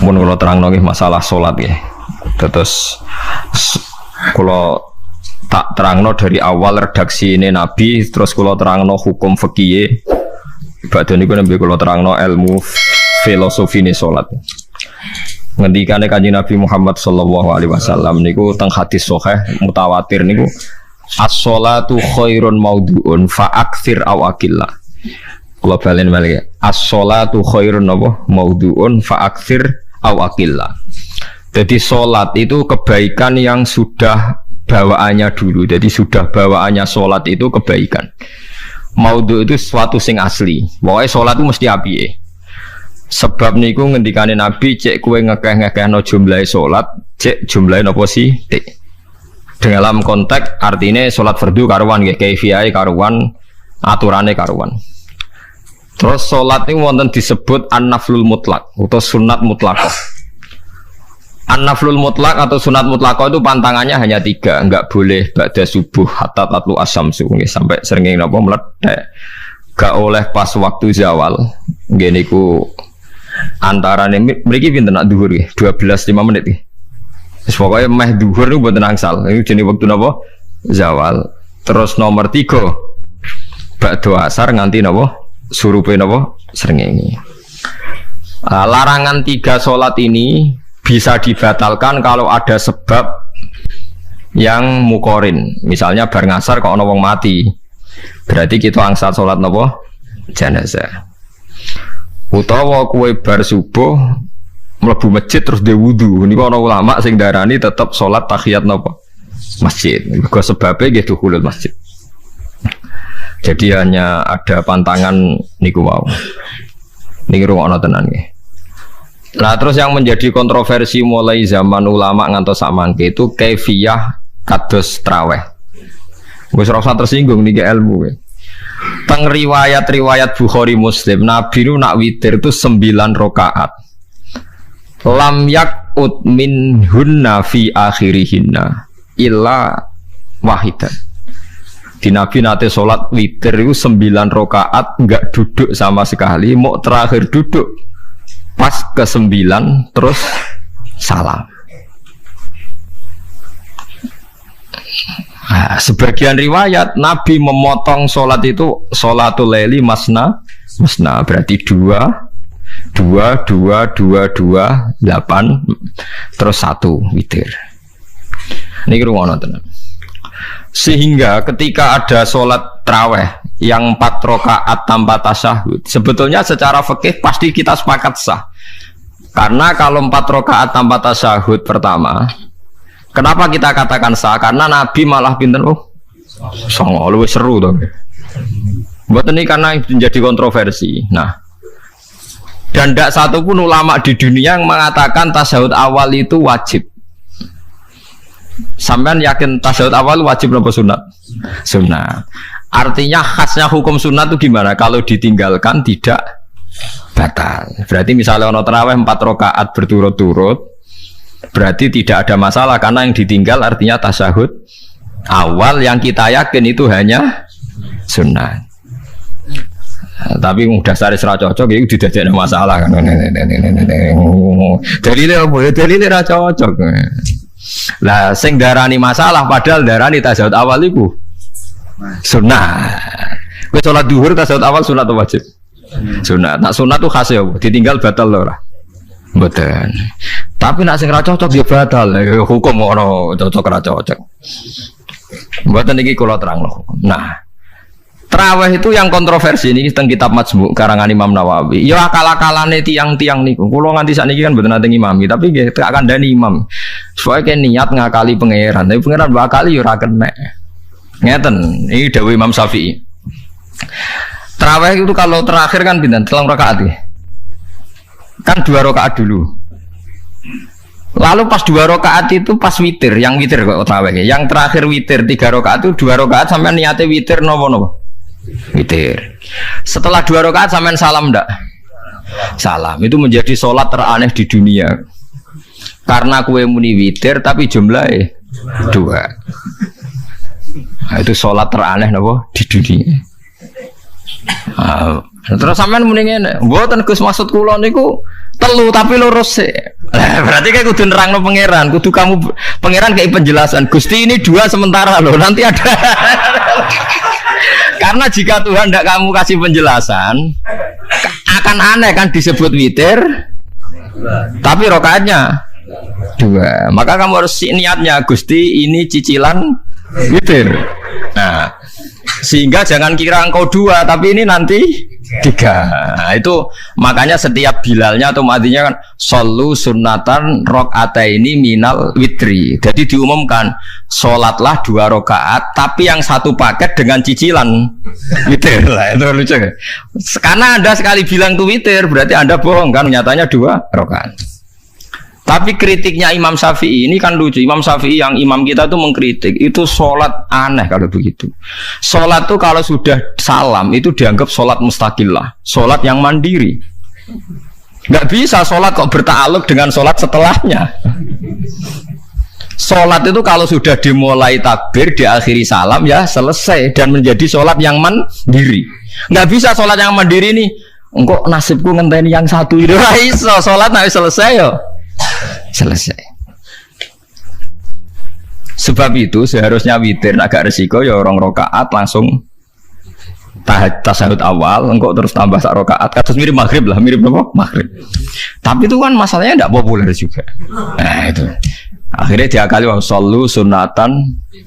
Mun kula terangno nggih masalah salat nggih. Terus kula tak terangno dari awal redaksi ini Nabi, terus kula terangno hukum fikih. Badhe niku nembe kula terangno ilmu filosofi ne salat. Ngendikane Kanjeng Nabi Muhammad sallallahu alaihi wasallam niku teng hadis sahih mutawatir niku as-sholatu khairun maudhu'un fa aktsir aw aqillah. Kula balen malih as-sholatu khairun maudhu'un fa aktsir aw aqillah. Jadi salat itu kebaikan yang sudah bawaannya dulu. Jadi sudah bawaannya salat itu kebaikan. Maudhu itu sesuatu sing asli. Pokoknya salat itu mesti apike. Sebab niku ngendikane Nabi cek kowe ngekeh-ngekehno jumlahe salat, cek jumlahe napa sih? Dalam konteks artinya salat fardu karuan nggih, kaifiyahe karuan, aturane karuan. Terus salat niku wonten disebut an-naflul mutlak atau sunat mutlaqah. An-naflul mutlak atau sunat mutlaqah itu pantangannya hanya 3, enggak boleh ba'da subuh hatta tatlu asyamsu sampai srengenge napa meledak. Gak oleh pas waktu zawal. Nggih niku antarane mriki pinten nak dhuwur nggih 12:05 menit nggih. Wis pokoke meh dhuwur niku mboten angsal. Niku jenenge wektu napa? Zawal. Terus nomor 3 ba'da asar nganti napa? Surupe napa? Srengenge. Larangan 3 salat ini bisa dibatalkan kalau ada sebab yang mukorin. Misalnya bar ngasar kok ana wong mati. Berarti kita angsal salat napa? Jenazah. Utawa kowe bar subuh mlebu masjid terus dhe wudu. Niku ana ulama sing darani tetep salat tahiyat napa? Masjid. Mergo sebabe nggih dukhulul masjid. Jadi hanya ada pantangan niku wau. Niki rungokno tenan nggih. Nah terus yang menjadi kontroversi mulai zaman ulama ngantos samangke itu kaifiyah kados traweh. Wis ora usah tersinggung niki ilmu. Teng riwayat-riwayat Bukhari Muslim Nabi nu nak witir itu 9 rakaat. Lam yakut minhunna fi akhirihinna illa wahidan. Di Nabi nate salat witir itu 9 rakaat enggak duduk sama sekali, mau terakhir duduk pas ke-9 terus salam. Nah, sebagian riwayat Nabi memotong sholat itu sholatul laili masna berarti 2 8 terus 1 witir. Ini rumono tenan. Sehingga ketika ada sholat taraweh yang 4 rakaat tanpa tasyahud, sebetulnya secara fikih pasti kita sepakat sah. Karena kalau 4 rakaat tanpa tasyahud pertama, kenapa kita katakan sah? Karena Nabi malah pinten songo luwih seru to. Mboten ini karena menjadi kontroversi. Nah, dan tidak satu pun ulama di dunia yang mengatakan tasyahud awal itu wajib. Sampean yakin tasyahud awal wajib atau sunat? Sunat. Artinya khasnya hukum sunat itu gimana? Kalau ditinggalkan tidak batal. Berarti misalnya ono tarawih 4 rakaat berturut-turut, berarti tidak ada masalah karena yang ditinggal artinya tasyahud awal yang kita yakin itu hanya sunat. Tapi dasar isra cocok itu tidak ada masalah kan. Dalile apa ya? Dalile ra cocok. Lah sing darani masalah padahal darani tasyahud awal iku sunat. Kowe salat zuhur tasyahud awal sunat atau wajib? Sunat. Nak sunat tuh khas ya, ditinggal batal lho ora. Mboten. Tapi nak sing ra cocok ya batal. Hukum ora cocok ra cocok. Mboten iki kula terangno. Nah, tarawih itu yang kontroversi ini teng kitab Majmu' karangan Imam Nawawi. Ya akal-akalane tiang-tiang niku. Kula nganti sakniki kan mboten nate ngimami, tapi nggih tak kandhani imam. Supaya niat ngakali pangeran, tapi pangeran bakali ya ora kena. Ngeten, ini dawuh Imam Syafi'i. Tarawih itu kalau terakhir kan pinten? 3 rakaat ya. Kan 2 rakaat dulu. Lalu pas 2 rakaat itu pas witir, yang witir kok tarawih. Yang terakhir witir 3 rakaat itu 2 rakaat sampai niate witir nopo-nopo. Witir. Setelah 2 rakaat sampean salam ndak? Salam. Itu menjadi sholat teraneh di dunia. Karena kue muni witir tapi jumlahnya 2. Nah, itu sholat teraneh nopo di dunia. Terus sampean muni ngene, mboten Gus maksud kula niku Telu tapi lurus sih. Berarti kayak kudu nerangno pangeran, kudu kamu pangeran kayak penjelasan. Gusti ini 2 sementara loh, nanti ada. Karena jika Tuhan tidak kamu kasih penjelasan, akan aneh kan disebut witir, tapi rokaatnya 2. Maka kamu harus niatnya Gusti ini cicilan witir. Nah, sehingga jangan kira engkau 2, tapi ini nanti 3. Nah, itu makanya setiap bilalnya atau matinya kan solu sunnatan rokataini minal witri. Jadi diumumkan sholatlah 2 rakaat, tapi yang 1 paket dengan cicilan witir. Lah itu lucu kan? Karena Anda sekali bilang itu witir, berarti Anda bohong kan? Nyatanya 2 rakaat. Tapi kritiknya Imam Syafi'i ini kan lucu. Imam Syafi'i yang imam kita tuh mengkritik itu sholat aneh kalau begitu. Sholat tuh kalau sudah salam itu dianggap sholat mustaqillah, sholat yang mandiri. Nggak bisa sholat kok bertakluk dengan sholat setelahnya. Sholat itu kalau sudah dimulai takbir, diakhiri salam ya selesai dan menjadi sholat yang mandiri. Nggak bisa sholat yang mandiri nih. Engkau nasibku ngenteni yang 1 itu iso sholat nanti selesai yo. Selesai. Sebab itu seharusnya witir agak resiko ya 2 rakaat langsung tasahud awal, engkau terus tambah 1 rakaat. Kasus mirip maghrib lah, mirip apa? Maghrib. Tapi itu kan masalahnya tidak populer juga. Nah itu. Akhirnya diakali wa shollu sunatan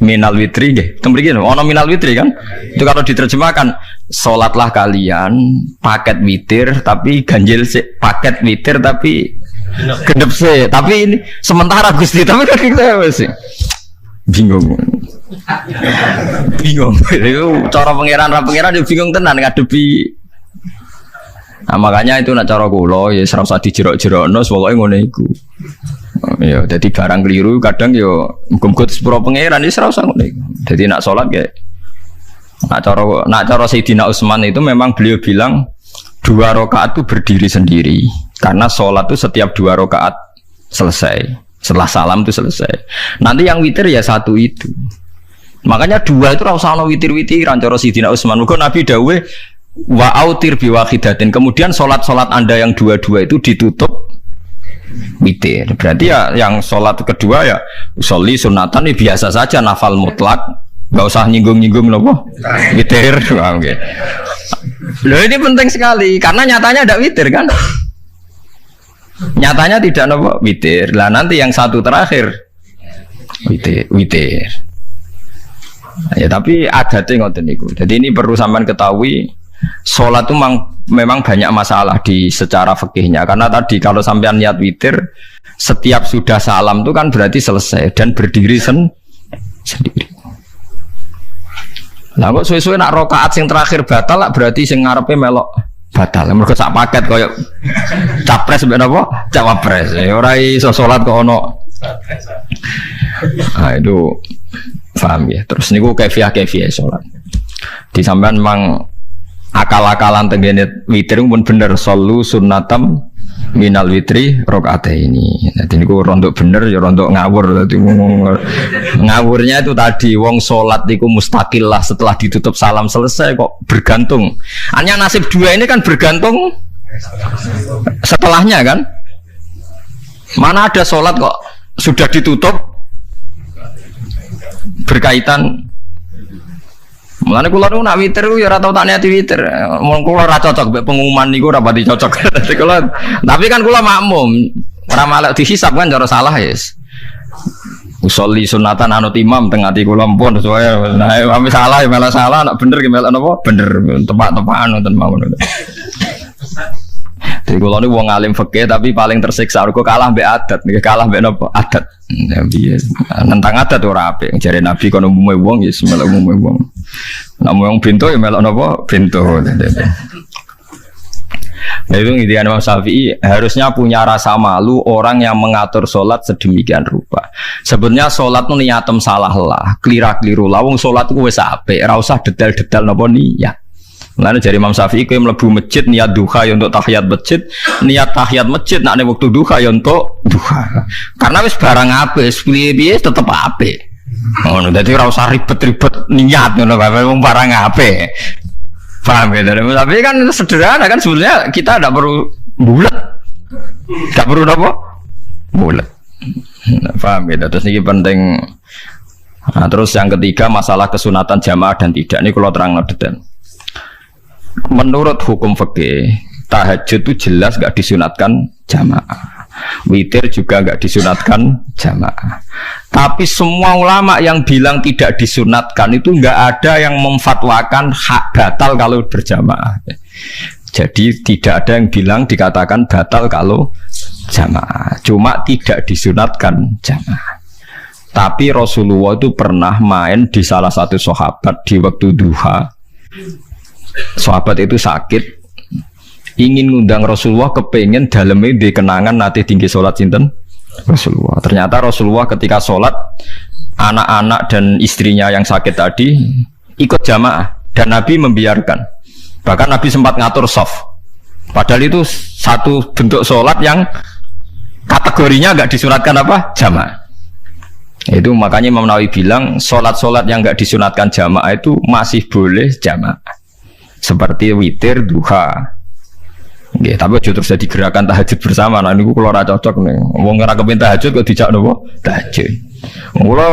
minal witri nggih. Tembriki ono minal witri kan? Itu kalau diterjemahkan salatlah kalian paket witir tapi ganjil sih, paket witir tapi gendep sih. Tapi ini sementara Gusti, tapi kan kita sih bingung. Bingung. Itu cara pangeran dia bingung tenan ngadepi. Nah, makanya itu nak cara kula ya ora usah dijerok-jerokno pokoke ngono iku. Ya dadi barang keliru kadang ya muga-muga sepuro pangeran ya ora usah ngono iku. Dadi nak salat ya nak cara Sayyidina Utsman itu memang beliau bilang 2 rakaat itu berdiri sendiri. Karena sholat itu setiap 2 rakaat selesai. Setelah salam itu selesai. Nanti yang witir ya 1 itu. Makanya 2 itu rasa ono witir-witiran cara Sayyidina Utsman. Muga Nabi dawuh wa autir biwahidatin. Kemudian sholat-sholat Anda yang 2 itu ditutup witir. Berarti ya yang sholat kedua ya sholli sunatan ya biasa saja nafal mutlak. Enggak usah nyinggung-nyinggung nopo witir. Oke. Loh ini penting sekali karena nyatanya ada witir kan? Nyatanya tidak nopo witir. Lah nanti yang 1 terakhir witir. Ya tapi adatnya ngoten niku. Jadi ini perlu sampean ketahui sholat itu memang banyak masalah di secara fikihnya karena tadi kalau sampean niat witir setiap sudah salam itu kan berarti selesai dan berdiri sendiri. Lah kok suwe-suwe nak rakaat sing terakhir batal lah berarti sing ngarepe melok batal. Mergo sak paket koyo capres mbek napa? Cawapres. Ora iso salat kok ono. Ah itu paham ya. Terus niku kefiah salat. Di sampean memang akal-akalan tengene witir pun bener solu sunnatam minal witri rakaataini. Dadi niku rondok bener ya rondok ngawur. Dadi ngawurnya itu tadi wong salat niku mustaqillah setelah ditutup salam selesai kok bergantung. Hanya nasib 2 ini kan bergantung setelahnya kan. Mana ada salat kok sudah ditutup berkaitan. Mulane kula nu nak witir ya ora tau tak niati witir. Mun kula ora cocok mek pengumuman niku ora pati cocok. Tapi kan kula makmum, ora malah dihisab kan cara salah yes. Usolli sunatan anut imam teng ati kula mpun sesuai. Nah, ame salah ya malah salah, nak bener ki melok napa? Bener, tepak-tepakan wonten mawon. Jadi kalau ini wong alim fikih tapi paling tersiksa kok kalah mbek adat, kalah mbek napa adat. Nabi nentang adat ora apik. Jare Nabi kono umume wong ya melok umume wong. Nek wong bento ya melok napa bento. Nah itu intinya Imam Syafi'i harusnya punya rasa malu orang yang mengatur sholat sedemikian rupa. Sebenarnya sholat itu niatem salah lah, kelira-keliru lah. Wong sholat itu wis apik, ora usah detail-detail napa niat. Lalu dari Imam Syafi'i kowe mlebu masjid niat duha ya untuk tahiyat masjid, niat tahiyat masjid nak waktu duha ya untuk duha. Karena wis barang apik, wis piye-piye tetep apik. Ngono, dadi ora usah ribet-ribet niat ngono bae wong barang apik. Paham ya? Tapi kan sederhana kan sebenarnya kita tidak perlu bulat. Gak perlu apa? Bulat. Paham ya? Terus ini penting. Nah, terus yang ketiga masalah kesunatan jamaah dan tidak. Ini kalau terang detail. Menurut hukum fikih, tahajud itu jelas gak disunatkan jamaah. Witir juga gak disunatkan jamaah. Tapi semua ulama yang bilang tidak disunatkan itu gak ada yang memfatwakan hak batal kalau berjamaah. Jadi tidak ada yang bilang dikatakan batal kalau jamaah. Cuma tidak disunatkan jamaah. Tapi Rasulullah itu pernah main di salah satu sahabat di waktu duha. Sahabat itu sakit, ingin ngundang Rasulullah, kepengen dalamnya di kenangan nanti tinggi sholat sinten Rasulullah. Ternyata Rasulullah ketika sholat, anak-anak dan istrinya yang sakit tadi ikut jamaah dan Nabi membiarkan. Bahkan Nabi sempat ngatur soft. Padahal itu satu bentuk sholat yang kategorinya nggak disunatkan apa? Jamaah. Itu makanya Imam Nawawi bilang sholat-sholat yang nggak disunatkan jamaah itu masih boleh jamaah. Seperti witir, duha. Nggih, tapi aja terus jadi gerakan tahajud bersama. Nah niku kula ora cocok nih. Wong ora kepen tahajud kok dijak napa? Tahajud. Kula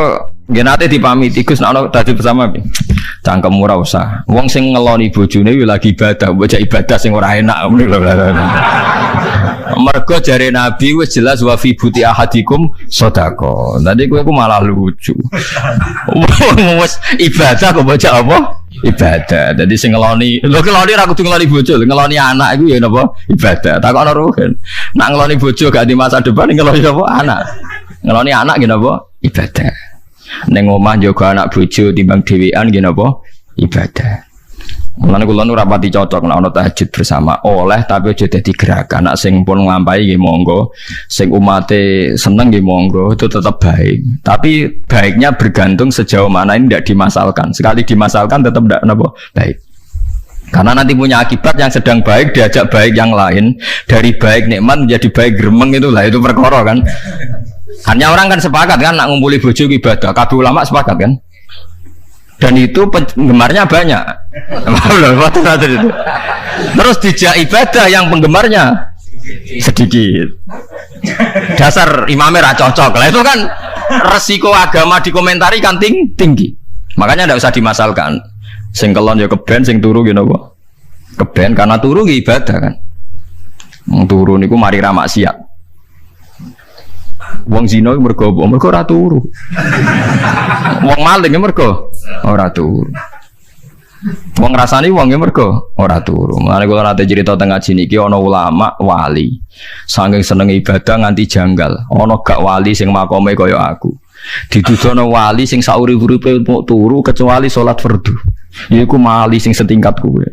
nggih nate dipamiti Gus nek ana tahajud bersama piye? Cangkem ora usah. Wong sing ngeloni bojone lagi ibadah, bocah ibadah sing ora enak. Mergo jare Nabi wis jelas wa fi buti ahadikum sedekah. Nanti kowe ku malah lucu. Wis ibadah kok bocah apa? Ibadah. Jadi sing ngeloni, lho ngeloni ra kudu ngeloni bojo, ngeloni anak iku ya napa? Ibadah. Takokno ruhen. Nak ngeloni bojo gak di masa depan ngeloni apa? Anak. Ngeloni anak nggih napa? Ibadah. Ning omah njaga anak bojo timbang dhewean nggih napa? Ibadah. Mulane kula nu rapati cocok nek ana tahajud bersama oleh tapi aja dadi gerakan. Nek sing pun nglampahi nggih monggo, sing umate seneng nggih monggo, itu tetap baik. Tapi baiknya bergantung sejauh mana ini tidak dimasalkan. Sekali dimasalkan tetap tidak napa baik. Karena nanti punya akibat yang sedang baik diajak baik yang lain, dari baik nikmat menjadi baik gremeng itulah itu perkara kan. Hanya orang kan sepakat kan nak ngumpuli bojo ibadah, kabeh ulama sepakat kan. Dan itu penggemarnya banyak. Terus dijak ibadah yang penggemarnya sedikit. Dasar imamnya ra cocok. Lah itu kan resiko agama dikomentari kan tinggi. Makanya tidak usah dimasalkan. Sing kelon ya keben, sing turu ya napa? Keben karena turu ya ibadah kan. Wong turu niku mari ra maksiat. Wong zina mergo ora turu. Wong maling mergo ora turu. Wong ngrasani wong mergo ora turu. Mulane kula nate cerita teng ngaji niki ana ulama wali. Saking seneng ibadah nganti janggal. Ana gak wali sing makome kaya aku. Ditudono wali sing saurip-uripe turu kecuali salat fardu. Iku wali sing setingkat kuwe.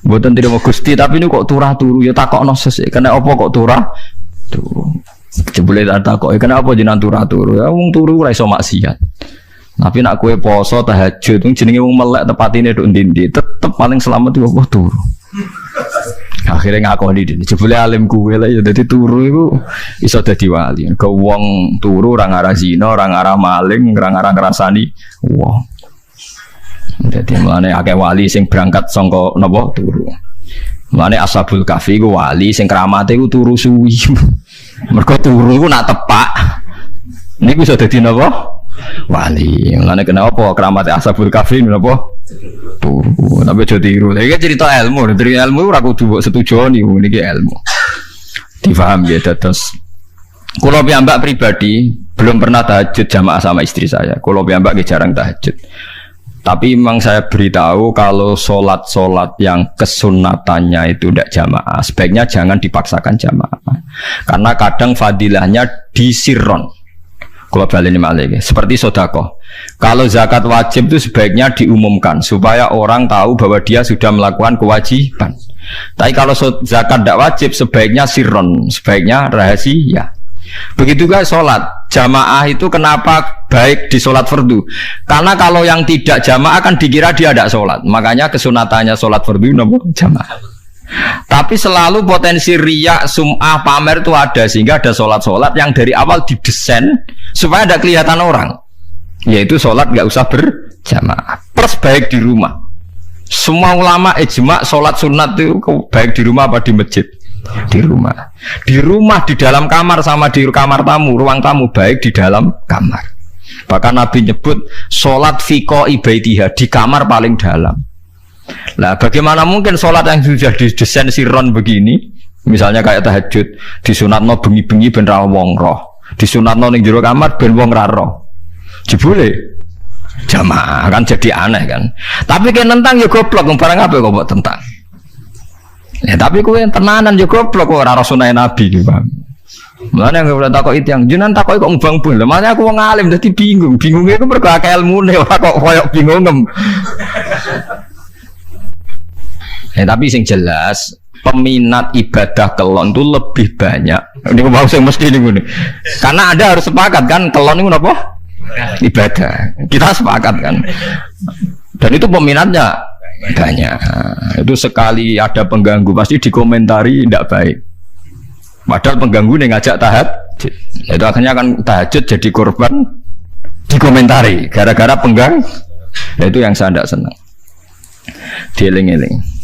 Mboten terima Gusti tapi niku kok turu ya takokno sesuk. Kena apa kok turu? Jebule tak kok kenapa jenengan turu ya wong turu ora iso maksiat. Tapi nak kowe poso tahajud jenenge wong melek tepatine nduk ndi tetep paling selamat iku apa turu. Akhirnya ngakoni dene jebule alim kowe lah ya dadi turu iku iso dadi wali. Ke wong turu ora ngarah zina, ora ngarah maling, ora ngarah ngrasani wong. Dadi mulane akeh wali sing berangkat saka napa turu. Mulane Ashabul Kahfi ku wali sing kramate ku turu suwi. Mergo turu iku nak tepak. Niku iso dadi napa? Wali. Mulane kenapa kramate Ashabul Kahfi napa? Turu. Tapi aja tiru. Iki cerita ilmu, dari ilmu ora kudu mbok setujoni niki ilmu. Difaham ya terus. Kula piyambak pribadi belum pernah tahajud jamaah sama istri saya. Kula piyambak jarang tahajud. Tapi memang saya beritahu kalau sholat yang kesunatannya itu tidak jamaah, sebaiknya jangan dipaksakan jamaah. Karena kadang fadilahnya disirron. Kalau balik ini malah seperti sedekah. Kalau zakat wajib itu sebaiknya diumumkan supaya orang tahu bahwa dia sudah melakukan kewajiban. Tapi kalau zakat tidak wajib sebaiknya sirron, sebaiknya rahasia. Begitu guys sholat jamaah itu kenapa baik di sholat fardu? Karena kalau yang tidak jamaah kan dikira dia tidak sholat. Makanya kesunatannya sholat fardu namanya jamaah. Tapi selalu potensi riya, sum'ah, pamer itu ada sehingga ada sholat yang dari awal didesain supaya tidak kelihatan orang. Yaitu sholat nggak usah berjamaah. Plus baik di rumah. Semua ulama ijma sholat sunat itu baik di rumah apa di masjid. Di rumah. Di rumah, di dalam kamar sama di kamar tamu, ruang tamu baik di dalam kamar. Bahkan Nabi nyebut sholat fiko ibaitiha di kamar paling dalam. Lah bagaimana mungkin sholat yang sudah didesain siron begini, misalnya kayak tahajud, disunatno bengi-bengi ben ra wong roh, disunatno ning jero kamar ben wong ra roh. Jebule jamaah kan jadi aneh kan. Tapi kan tentang ya goblok, barang apa kok buat tentang. Ya tapi kowe tenanan ya goblok kok ora sunah Nabi iki, Bang. Mulane nek ora takok itu yang jenengan takoki kok mbang bul. Makanya aku wong alim dadi bingung. Bingungnya iku mergo akeh ilmune ora kok koyo bingungem. Tapi sing jelas peminat ibadah kelon itu lebih banyak. Ini mau sing mesti ini. Karena Anda harus sepakat kan kelon itu apa? Ibadah. Kita sepakat kan. Dan itu peminatnya banyak. Itu sekali ada pengganggu pasti dikomentari tidak baik. Padahal pengganggu yang ngajak tahajud. Itu akhirnya kan tahajud jadi korban dikomentari gara-gara pengganggu. Itu yang saya tidak senang. Dieling-eling.